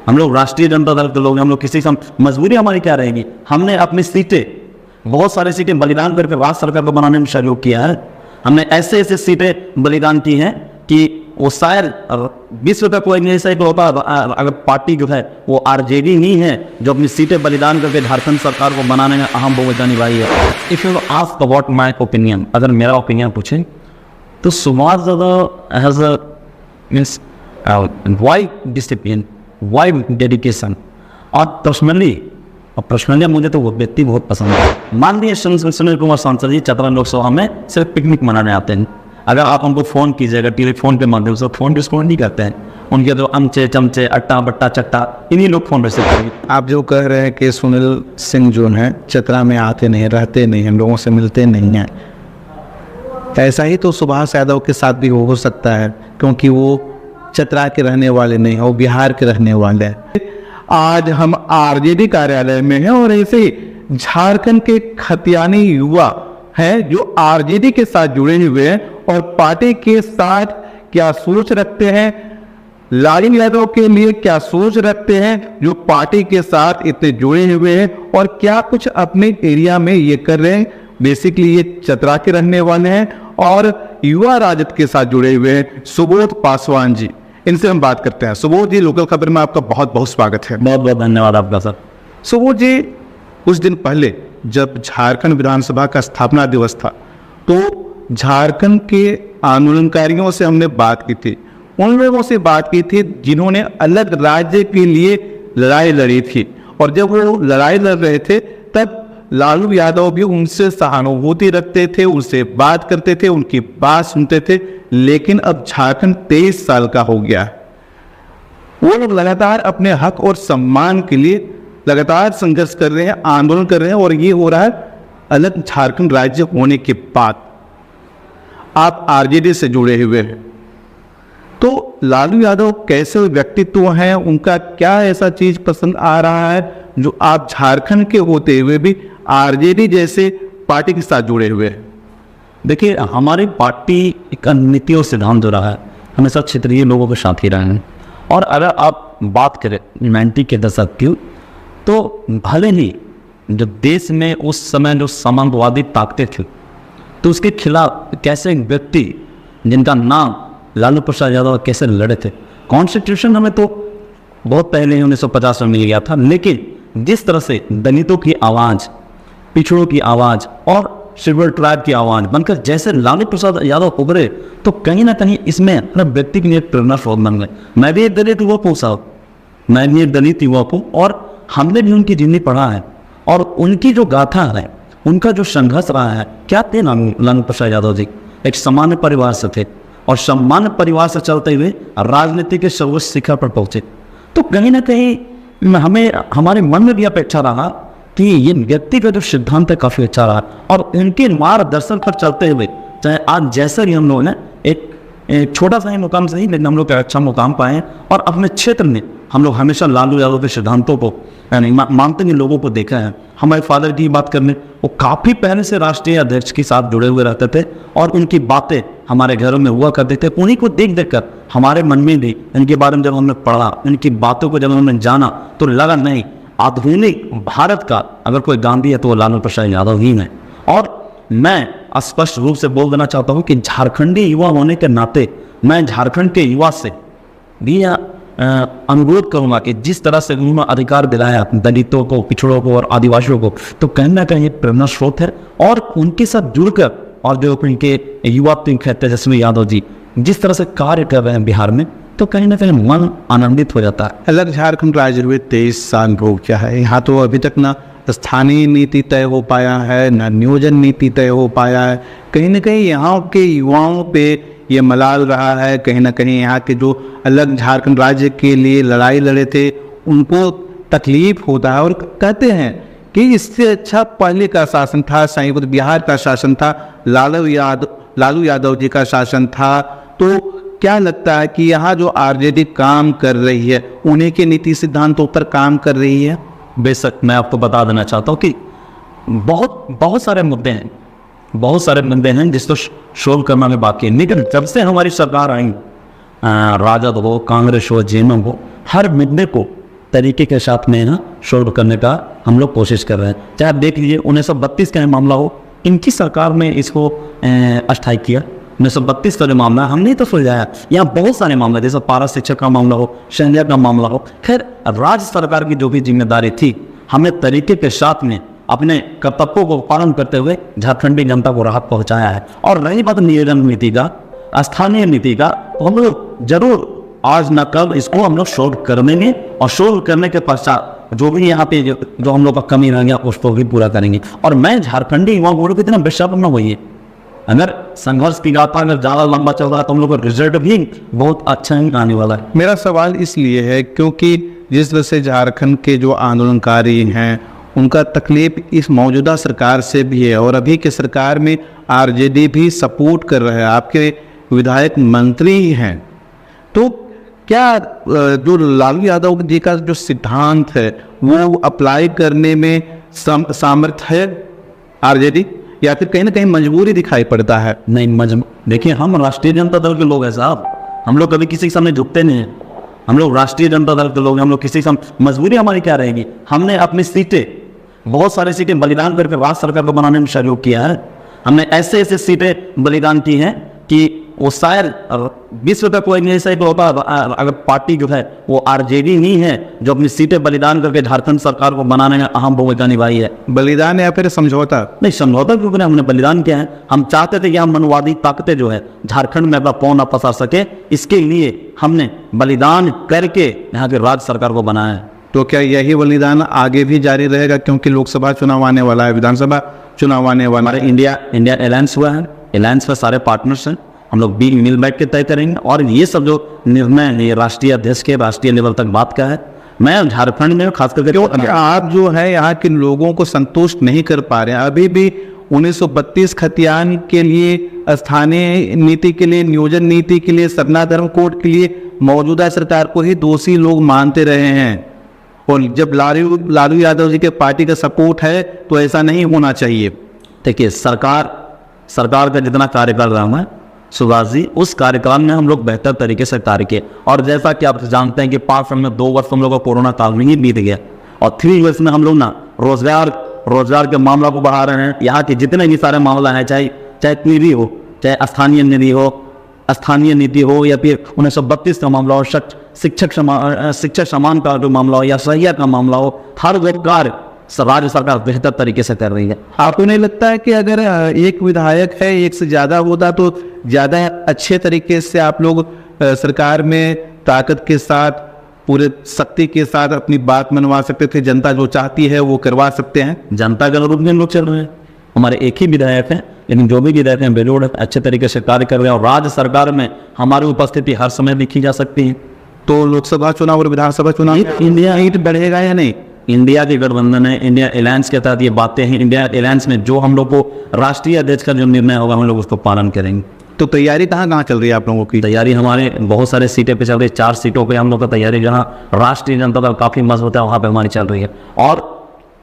हम लोग राष्ट्रीय जनता दल के लोग हैं, हम लोग किसी से मजबूरी हमारी क्या रहेगी। हमने अपनी सीटें, बहुत सारी सीटें बलिदान करके राज्य सरकार को बनाने में सहयोग किया है। हमने ऐसे ऐसे सीटें बलिदान की हैं कि वो शायद विश्व का कोई नहीं ऐसा एक होता, अगर पार्टी जो है वो आरजेडी नहीं है जो अपनी सीटें बलिदान करके झारखंड सरकार को बनाने में अहम भूमिका निभाई है। If you ask about my opinion, अगर मेरा ओपिनियन पूछें तो Subhash Yadav has a means why discipline, why dedication. और पर्सनली मुझे तो वो व्यक्ति बहुत पसंद है। माननीय सुनील कुमार सांसद जी चतरा लोकसभा में सिर्फ पिकनिक मनाने आते हैं। अगर आप हमको फ़ोन कीजिएगा टेलीफोन के माध्यम से, फ़ोन रिस्पॉन्ड नहीं करते हैं। उनके तो अमचे चमचे अट्टा बट्टा चट्टा इन्हीं लोग फ़ोन रिसीव करेंगे। आप जो कह रहे हैं कि सुनील सिंह जो हैं चतरा में आते नहीं, रहते नहीं, हम लोगों से मिलते नहीं हैं, ऐसा ही तो सुभाष यादव के साथ भी हो सकता है, क्योंकि वो चतरा के रहने वाले नहीं हैं, वो बिहार के रहने वाले हैं। आज हम आरजेडी कार्यालय में हैं और ऐसे ही झारखंड के खतियानी युवा हैं जो आरजेडी के साथ जुड़े हुए हैं और पार्टी के साथ क्या सोच रखते हैं, लालू यादव के लिए क्या सोच रखते हैं, जो पार्टी के साथ इतने जुड़े हुए हैं और क्या कुछ अपने एरिया में ये कर रहे हैं। बेसिकली ये चतरा के रहने वाले हैं और युवा राजद के साथ जुड़े हुए हैं। सुबोध पासवान जी, इनसे हम बात करते हैं। सुबोध जी, लोकल खबर में आपका बहुत बहुत स्वागत है। बहुत बहुत धन्यवाद आपका सर। सुबोध जी, कुछ दिन पहले जब झारखंड विधानसभा का स्थापना दिवस था तो झारखंड के आंदोलनकारियों से हमने बात की थी, उन लोगों से बात की थी जिन्होंने अलग राज्य के लिए लड़ाई लड़ी थी। और जब वो लड़ाई लड़ रहे थे तब लालू यादव भी उनसे सहानुभूति रखते थे, उनसे बात करते थे, उनकी बात सुनते थे। लेकिन अब झारखंड 23 साल का हो गया, वो लोग लगातार अपने हक और सम्मान के लिए लगातार संघर्ष कर रहे हैं, आंदोलन कर रहे हैं। और ये हो रहा है अलग झारखंड राज्य होने के बाद। आप आरजेडी से जुड़े हुए हैं, तो लालू यादव कैसे व्यक्तित्व हैं, उनका क्या ऐसा चीज पसंद आ रहा है जो आप झारखंड के होते हुए भी आरजेडी जैसे पार्टी के साथ जुड़े हुए हैं? देखिए, हमारी पार्टी एक नीति और सिद्धांत जो रहा है हमेशा क्षेत्रीय लोगों के साथ ही रहे हैं। और अगर आप बात करें 90 के दशक की, तो भले ही जो देश में उस समय जो सामंतवादी ताकतें थी तो उसके खिलाफ कैसे एक व्यक्ति जिनका नाम लालू प्रसाद यादव कैसे लड़े थे। कॉन्स्टिट्यूशन हमें तो बहुत पहले ही 1950 में मिल गया था, लेकिन जिस तरह से दलितों की आवाज़, पिछड़ों की आवाज़ और सिल्वर ट्राइब की आवाज़ बनकर जैसे लालू प्रसाद यादव उभरे, तो कहीं ना कहीं इसमें अपना व्यक्ति के लिए एक प्रेरणा स्रोत बन गए। मैं भी एक दलित युवक हूँ साहब, मैं भी एक दलित युवक हूँ और हमने भी उनकी जीवनी पढ़ा है और उनकी जो गाथा है, उनका जो संघर्ष रहा है। क्या थे लालू प्रसाद यादव जी? एक सामान्य परिवार से थे और सामान्य परिवार से चलते हुए राजनीति के सर्वोच्च शिखर पर पहुंचे। तो कहीं ना कहीं हमें, हमारे मन में भी अपेक्षा रहा कि ये व्यक्ति का जो सिद्धांत है काफ़ी अच्छा रहा और इनके मार्गदर्शन पर चलते हुए चाहे आज जैसा भी हम लोग ने एक छोटा सा ही मुकाम सही, लेकिन हम लोग का अच्छा मुकाम पाए और अपने क्षेत्र में हम लोग हमेशा लालू यादव के सिद्धांतों को मानते हुए लोगों को देखा है। हमारे फादर की बात करने, वो काफ़ी पहले से राष्ट्रीय अध्यक्ष के साथ जुड़े हुए रहते थे और उनकी बातें हमारे घरों में हुआ करते थे। उन्हीं को देख देख कर हमारे मन में भी इनके बारे में जब हमने पढ़ा, इनकी बातों को जब हमने जाना, तो लगा नहीं, आधुनिक भारत का अगर कोई गांधी है तो वो लालू प्रसाद यादव ही है। और मैं स्पष्ट रूप से बोल देना चाहता हूँ कि झारखंडी युवा होने के नाते मैं झारखंड के युवा से भी अनुरोध करूँगा कि जिस तरह से उन्होंने अधिकार दिलाया दलितों को, पिछड़ों को और आदिवासियों को, तो कहीं ना कहीं प्रेरणा स्रोत है। और उनके साथ जुड़कर और जो उनके युवा तेजस्वी यादव जी जिस तरह से कार्य कर रहे हैं बिहार में, तो कहीं ना कहीं मन आनंदित हो जाता है। अलग झारखंड राज्य हुए 23 साल हो गया है, यहाँ तो अभी तक ना स्थानीय नीति तय हो पाया है, ना नियोजन नीति तय हो पाया है। कहीं ना कहीं यहाँ के युवाओं पे ये मलाल रहा है, कहीं ना कहीं यहाँ के जो अलग झारखंड राज्य के लिए लड़ाई लड़े थे उनको तकलीफ होता है और कहते हैं कि इससे अच्छा पहले का शासन था, संयुक्त बिहार का शासन था, लालू यादव जी का शासन था। तो क्या लगता है कि यहाँ जो आरजेडी काम कर रही है उन्हीं के नीति सिद्धांतों पर काम कर रही है? बेशक मैं आपको बता देना चाहता हूँ कि बहुत सारे मुद्दे हैं जिस तो सोल्व करना में बाकी है। लेकिन जब से हमारी सरकार आई, राजद हो, कांग्रेस हो, जेएमएम हो, हर मुद्दे को तरीके के साथ में ना सोल्व करने का हम लोग कोशिश कर रहे हैं। चाहे आप देख लीजिए 1932 का मामला हो, इनकी सरकार में इसको अस्थायी किया। 1932 का जो मामला है हमने तो सुलझाया। यहाँ बहुत सारे मामले जैसे पारा शिक्षक का मामला हो, संजय का मामला हो, खैर राज्य सरकार की जो भी जिम्मेदारी थी हमने तरीके के साथ में अपने कर्तव्यों को पालन करते हुए झारखंडी जनता को राहत पहुंचाया है। और रही बात नियोजन नीति का, स्थानीय नीति का, तो हम लोग जरूर आज न कल इसको हम लोग सोल्व कर देंगे और सोल्व करने के पश्चात जो भी यहाँ पे जो हम लोग का कमी रह गया उसको भी पूरा करेंगे। और मैं झारखंडी युवाओं को इतना विश्वास न होइए, अगर संघर्ष की गाथा अगर ज़्यादा लंबा चल रहा है तो हम लोग का रिजल्ट भी बहुत अच्छा ही आने वाला है। मेरा सवाल इसलिए है क्योंकि जिस तरह से झारखंड के जो आंदोलनकारी हैं उनका तकलीफ इस मौजूदा सरकार से भी है और अभी के सरकार में आरजेडी भी सपोर्ट कर रहा है, आपके विधायक मंत्री ही हैं। तो क्या जो लालू यादव जी का जो सिद्धांत है वो अप्लाई करने में सामर्थ्य है आरजेडी, या फिर कहीं ना कहीं मजबूरी दिखाई पड़ता है? नहीं, देखिए हम राष्ट्रीय जनता दल के लोग हैं साहब, हम लोग कभी किसी के सामने झुकते नहीं हैं। हम लोग राष्ट्रीय जनता दल के लोग हैं, हम लोग किसी के सामने, मजबूरी हमारी क्या रहेगी? हमने अपनी सीटें, बहुत सारी सीटें बलिदान करके राज्य सरकार को बनाने में सहयोग किया है। हमने ऐसे ऐसे सीटें बलिदान की हैं कि वो शायद विश्व का कोई नहीं ऐसा ही होता अगर पार्टी जो है वो आरजेडी नहीं है जो अपनी सीटें बलिदान करके झारखंड सरकार को बनाने में अहम भूमिका निभाई है। बलिदान या फिर समझौता? नहीं, समझौता क्योंकि हमने बलिदान किया है। हम चाहते थे कि हम मनवादी ताकतें जो है झारखंड में अपना पाँव न पसार सके, इसके लिए हमने बलिदान करके यहाँ के राज्य सरकार को बनाया है। तो क्या यही बलिदान आगे भी जारी रहेगा, क्योंकि लोकसभा चुनाव आने वाला है, विधानसभा चुनाव आने वाला है? इंडिया अलायंस हुआ है, अलायंस में सारे पार्टनर्स हैं, हम लोग भी मिल बैठ के तय करेंगे और ये सब जो निर्णय है ये राष्ट्रीय अध्यक्ष के राष्ट्रीय लेवल तक बात का है। मैं झारखंड में खास करके आप जो है यहाँ के लोगों को संतुष्ट नहीं कर पा रहे हैं, अभी भी 1932 खतियान के लिए, स्थानीय नीति के लिए, नियोजन नीति के लिए, सरना धर्म कोड के लिए मौजूदा सरकार को ही दोषी लोग मानते रहे हैं। और जब लालू यादव जी के पार्टी का सपोर्ट है तो ऐसा नहीं होना चाहिए। देखिए सरकार का जितना कार्यकाल है सुभाष जी, उस कार्यकाल में हम लोग बेहतर तरीके से कार्य किए। और जैसा कि आप जानते हैं कि 5 साल में 2 वर्ष हम लोग का कोरोना काल में ही बीत गया और 3 वर्ष में हम लोग ना रोजगार के मामला को बढ़ा रहे हैं। यहाँ के जितने भी सारे मामला हैं, चाहे पीढ़ी हो, चाहे स्थानीय नीति हो या फिर 1932 का मामला हो, शिक्षक समान का जो मामला हो या सहिया का मामला हो, हर वो कार्य राज्य सरकार बेहतर तरीके से कर रही है। आपको नहीं लगता है कि अगर एक विधायक है, एक से ज़्यादा होता तो ज़्यादा अच्छे तरीके से आप लोग सरकार में ताकत के साथ, पूरे शक्ति के साथ अपनी बात मनवा सकते थे? जनता जो चाहती है वो करवा सकते हैं। जनता के अनुरूप में लोग चल रहे हैं। हमारे एक ही विधायक हैं, लेकिन जो भी विधायक हैं बेलोड़ अच्छे तरीके से कार्य कर रहे हैं और राज्य सरकार में हमारी उपस्थिति हर समय दिखी जा सकती है। तो लोकसभा चुनाव और विधानसभा चुनाव इंडिया ईट बढ़ेगा या नहीं? इंडिया की गठबंधन है, इंडिया अलायंस के तहत ये बातें हैं। इंडिया अलायंस में जो हम लोग को राष्ट्रीय अध्यक्ष का जो निर्णय होगा हम लोग उसको पालन करेंगे। तो तैयारी कहाँ चल रही है आप लोगों की? तैयारी हमारे बहुत सारे सीटें पे चल रही है। 4 सीटों पे हम लोग का तैयारी, जहाँ राष्ट्रीय जनता दल काफी मजबूत है वहाँ पे हमारी चल रही है। और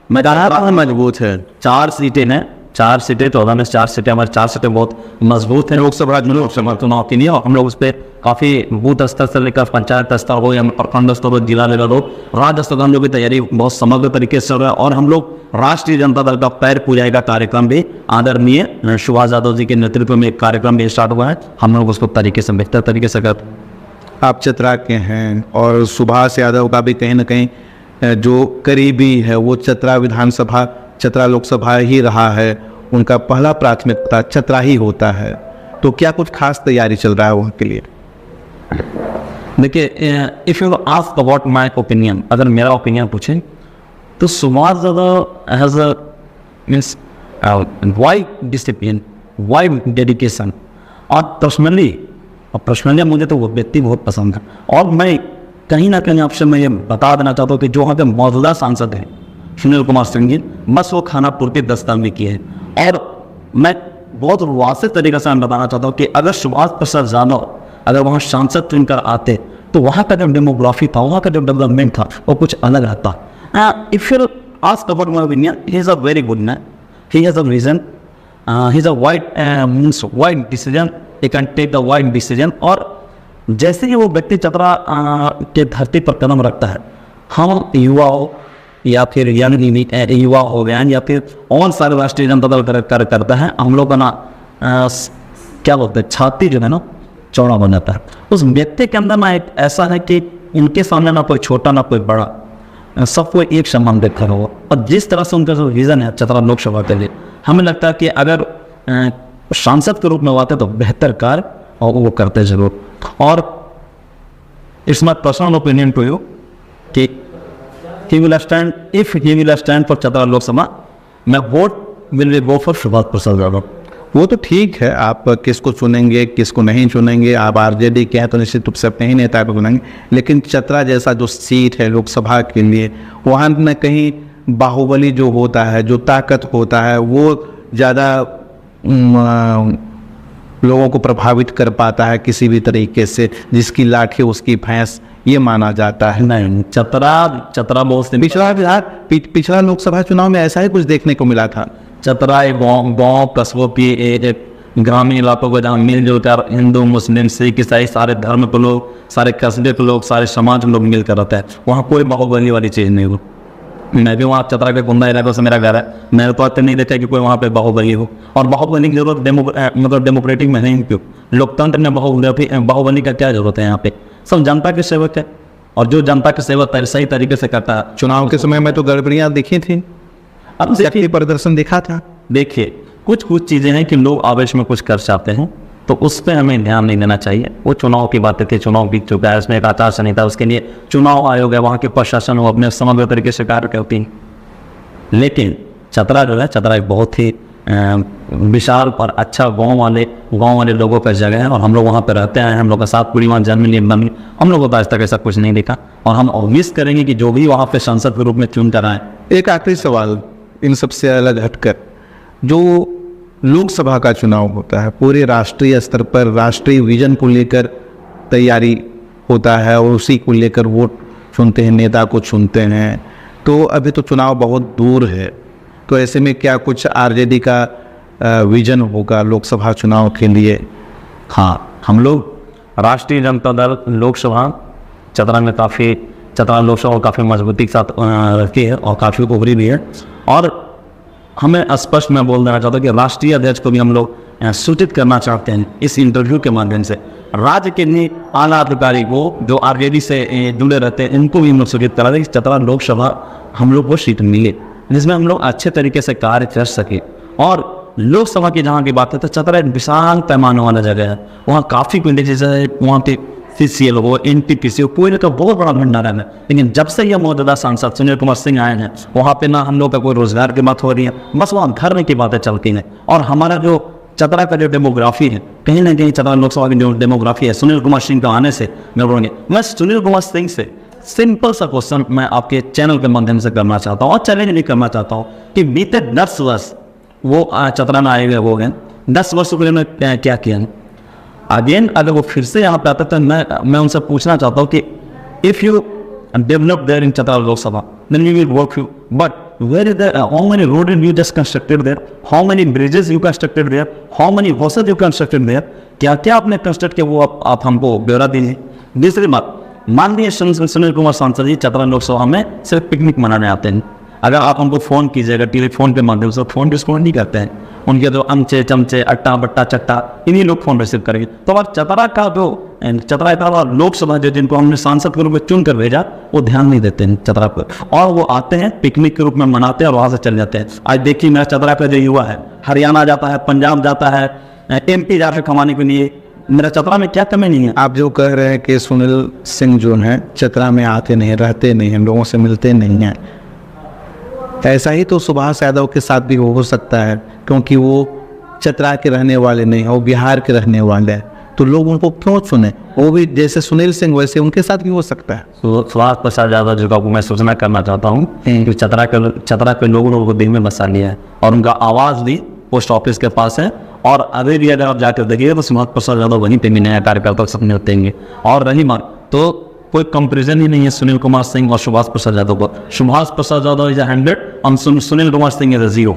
मैं मजबूत है, 4 सीटें हैं, 4 सीटें 14 में 4 सीटें, हमारी 4 सीटें बहुत मजबूत हैं लोकसभा चुनाव के लिए। और हम लोग उस पर काफ़ी बूथ स्तर से लेकर पंचायत स्तर हो या प्रखंड स्तर हो, जिला लेवल हो, राज्य स्तर हम लोग की तैयारी बहुत समग्र तरीके से चल रहा है। और हम लोग राष्ट्रीय जनता दल का पैर पूजाई का कार्यक्रम भी आदरणीय सुभाष यादव जी के नेतृत्व में एक कार्यक्रम भी स्टार्ट हुआ है। हम लोग उसको तरीके से बेहतर तरीके से कर। आप चतरा के हैं और सुभाष यादव का भी कहीं ना कहीं जो करीबी है वो चतरा विधानसभा, चतरा लोकसभा ही रहा है, उनका पहला प्राथमिकता चतरा ही होता है। तो क्या कुछ खास तैयारी चल रहा है वहाँ के लिए? देखिए, if you ask about my opinion, अगर मेरा ओपिनियन पूछें तो Subhash Yadav has a means wide discipline, wide dedication. और पर्सनली मुझे तो वो व्यक्ति बहुत पसंद है। और मैं कहीं ना कहीं आपसे मैं ये बता देना चाहता हूँ कि जो वहाँ के मौजूदा सांसद हैं सुनील कुमार सिंह जी, बस वो खाना पूर्ति दस्तावेज की है। और मैं बहुत वाज़ेह तरीके से मैं बताना चाहता हूँ कि अगर सुभाष प्रसाद यादव अगर वहाँ सांसद चुनकर आते तो वहाँ का जो डेमोग्राफी था, वहाँ का जो डेवलपमेंट था वो कुछ अलग रहता। If you ask about my opinion, he is a very good man, he has a vision, he is a wide decision, he can take the wide decision. और जैसे ही वो व्यक्ति चतरा के धरती पर कदम रखता है हम युवा हो या फिर यंग युवा हो गए या फिर और सारे राष्ट्रीय जनता दल करता है, हम लोग का ना क्या बोलते हैं, छाती जो है ना चौड़ा बन जाता है। उस व्यक्ति के अंदर ना एक ऐसा है कि इनके सामने ना कोई छोटा ना कोई बड़ा, सबको एक समान देखा हो। और जिस तरह से उनका जो विज़न है चतरा लोकसभा के लिए, हमें लगता है कि अगर सांसद के रूप में आते तो बेहतर कार्य और वो करते जरूर। और it's my personal opinion to you कि he will stand for Chatra Lok Sabha. मैं vote will go for Subhash Prasad Yadav. वो तो ठीक है, आप किसको चुनेंगे किसको नहीं चुनेंगे, आप आरजेडी के हैं तो निश्चित रूप से अपने ही नेता को चुनेंगे, लेकिन चतरा जैसा जो सीट है लोकसभा के लिए, वहाँ न कहीं बाहुबली जो होता है, जो ताकत होता है, वो ज़्यादा लोगों को प्रभावित कर पाता है किसी भी तरीके से। जिसकी लाठी उसकी भैंस, ये माना जाता है। नहीं, चतरा बहुत से पिछला लोकसभा चुनाव में ऐसा ही कुछ देखने को मिला था। चतरा एक गाँव कस्बों की एक ग्रामीण इलाकों को जहाँ मिलजुल कर हिंदू मुस्लिम सिख ईसाई सारे धर्म के लोग, सारे कस्बे के लोग, सारे समाज के लोग मिलकर रहते हैं, वहाँ कोई बाहुबली वाली चीज़ नहीं हो। मैं भी वहाँ चतरा के गुंडा इलाकों से मेरा घर है, मैंने तो आज तक नहीं देखा कि कोई वहाँ पे बाहुबली हो। और बाहुबली की जरूरत मतलब डेमोक्रेटिक में नहीं, क्यों लोकतंत्र में बाहुबली का क्या जरूरत है? यहाँ पे सब जनता के सेवक है, और जो जनता के सेवक सही तरीके से करता है। चुनाव के समय में तो गड़बड़ियाँ दिखी थी, अब शक्ति प्रदर्शन दिखा था। देखिए कुछ चीज़ें हैं कि लोग आवेश में कुछ कर चाहते हैं, तो उस पर हमें ध्यान नहीं देना चाहिए। वो चुनाव की बातें थी, चुनाव बीत चुका है, इसमें एक आचार संहिता, उसके लिए चुनाव आयोग है, वहाँ के प्रशासन वो अपने समग्र तरीके से कार्य करती है। लेकिन चतरा जो है, चतरा एक बहुत ही विशाल और अच्छा गांव वाले लोगों का जगह है, और हम लोग वहाँ पे रहते हैं, हम लोग का साथ पूरी वहाँ जन्म लिए बनी, हम लोगों को आज तक ऐसा कुछ नहीं देखा। और हम मिस करेंगे कि जो भी वहाँ पे सांसद के रूप में चुन कर आए। एक आखिरी सवाल इन सबसे अलग हटकर, जो लोकसभा का चुनाव होता है पूरे राष्ट्रीय स्तर पर राष्ट्रीय विजन को लेकर तैयारी होता है, और उसी को लेकर वोट चुनते हैं, नेता को चुनते हैं। तो अभी तो चुनाव बहुत दूर है, तो ऐसे में क्या कुछ आरजेडी का विजन होगा लोकसभा चुनाव के लिए? हाँ, हम लोग राष्ट्रीय जनता दल लोकसभा चतरा में चतरा लोकसभा काफ़ी मजबूती के साथ रखी है और काफ़ी उभरी भी है। और हमें स्पष्ट मैं बोल देना चाहता हूँ कि राष्ट्रीय अध्यक्ष को भी हम लोग सूचित करना चाहते हैं इस इंटरव्यू के माध्यम से। राज्य के लिए आला अधिकारी को जो आरजेडी से जुड़े रहते हैं, इनको भी हम लोग सूचित करा दें कि चतरा लोकसभा हम लोग को सीट मिले, जिसमें हम लोग अच्छे तरीके से कार्य कर सके। और लोकसभा की जहाँ की बात है तो चतरा एक विशाल पैमाने वाला जगह है, वहाँ काफ़ी पिंड जैसे वहाँ पे CCL हो, NTPC हो, कोई ना तो बहुत बड़ा भंडार है। लेकिन जब से यह मौजूदा सांसद सुनील कुमार सिंह आए हैं, वहाँ पे ना हम लोग का कोई रोजगार की बात हो रही है, बस वहाँ धर्म की बातें चलती हैं। और हमारा जो चतरा का जो डेमोग्राफी है, कहीं ना कहीं चतरा लोकसभा की जो डेमोग्राफी है सुनील कुमार सिंह का आने से मैं सुनील कुमार सिंह से सिंपल सा क्वेश्चन मैं आपके चैनल के माध्यम से करना चाहता हूँ और चैलेंज नहीं करना चाहता हूँ कि बीते 10 वर्ष वो चतरा में आए हुए हो गए, 10 वर्षों के लिए क्या किया। अगेन अगर वो फिर से यहाँ पे आता तो मैं उनसे पूछना चाहता हूँ कि if you develop there in Chatra Lok Sabha then we will work you, but where is the how many road you just constructed there, how many bridges you constructed there, how many houses you constructed there, क्या क्या आपने construct किया वो आप हमको ब्यौरा दीजिए। दूसरी बात, माननीय सुनील कुमार सांसद जी चतरा लोकसभा में सिर्फ पिकनिक मनाने आते हैं। अगर आप हमको फ़ोन कीजिएगा टेलीफोन के माध्यम से, फ़ोन रिस्पॉन्ड नहीं करते हैं, उनके जो अमचे चमचे अट्टा बट्टा चट्टा इन्हीं लोग फ़ोन रिसीव करेंगे। तो अब चतरा का जो चतरा का लोकसभा जो जिनको हमने सांसद के रूप में चुन कर भेजा, वो ध्यान नहीं देते हैं चतरा पर, और वो आते हैं पिकनिक के रूप में मनाते हैं और वहाँ से चले जाते हैं। आज देखिए मेरा चतरा का जो युवा है हरियाणा जाता है, पंजाब जाता है, MP जाकर कमाने के लिए, मेरा चतरा में क्या कमी नहीं है। आप जो कह रहे हैं कि सुनील सिंह जो हैं चतरा में आते नहीं, रहते नहीं हैं, लोगों से मिलते नहीं हैं, ऐसा ही तो सुभाष यादव के साथ भी हो सकता है, क्योंकि वो चतरा के रहने वाले नहीं हैं, वो बिहार के रहने वाले हैं, तो लोग उनको क्यों चुने? वो भी जैसे सुनील सिंह वैसे उनके साथ भी हो सकता है। सुभाष प्रसाद यादव जी को मैं सूचना करना चाहता हूँ कि चतरा के लोगों को दिल में बसा लिया है, और उनका आवाज़ भी पोस्ट ऑफिस के पास है। और अभी भी अगर आप जाकर देखिए तो सुभाष प्रसाद यादव वहीं पे भी नया कार्यकर्ता सपने होते हैं। और रही बात तो कोई कंपेरिजन ही नहीं है सुनील कुमार सिंह और सुभाष प्रसाद यादव को। सुभाष प्रसाद यादव इज 100 और सुनील कुमार सिंह इज 0।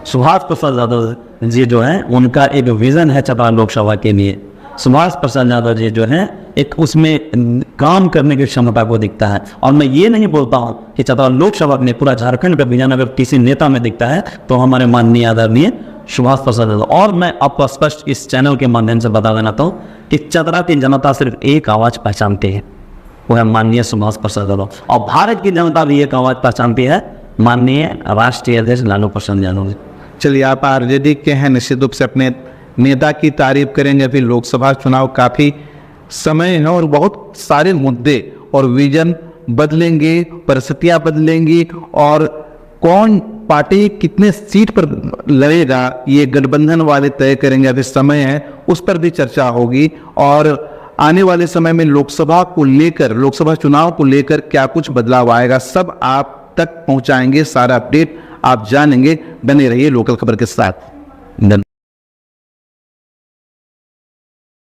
सुभाष प्रसाद यादव जी जो है उनका एक विजन है चतरा लोकसभा के लिए, सुभाष प्रसाद यादव जी जो हैं एक उसमें काम करने की क्षमता को दिखता है। और मैं ये नहीं बोलता हूँ कि चतरा लोकसभा में पूरा झारखंड में बिना अगर किसी नेता में दिखता है तो हमारे माननीय आदरणीय सुभाष प्रसाद यादव। और मैं आपको स्पष्ट इस चैनल के माध्यम से बता देना चाहता हूँ कि चतरा की जनता सिर्फ एक आवाज़ पहचानती है, वो है माननीय सुभाष प्रसाद यादव। और भारत की जनता भी एक आवाज़ पहचानती है, माननीय राष्ट्रीय अध्यक्ष लालू प्रसाद यादव। चलिए, आप आरजेडी के हैं, निश्चित रूप से अपने नेता की तारीफ करेंगे। अभी लोकसभा चुनाव काफ़ी समय है और बहुत सारे मुद्दे और विजन बदलेंगे, परिस्थितियाँ बदलेंगी और कौन पार्टी कितने सीट पर लड़ेगा ये गठबंधन वाले तय करेंगे। अभी समय है, उस पर भी चर्चा होगी। और आने वाले समय में लोकसभा को लेकर, लोकसभा चुनाव को लेकर क्या कुछ बदलाव आएगा, सब आप तक पहुंचाएंगे। सारा अपडेट आप जानेंगे। बने रहिए लोकल खबर के साथ।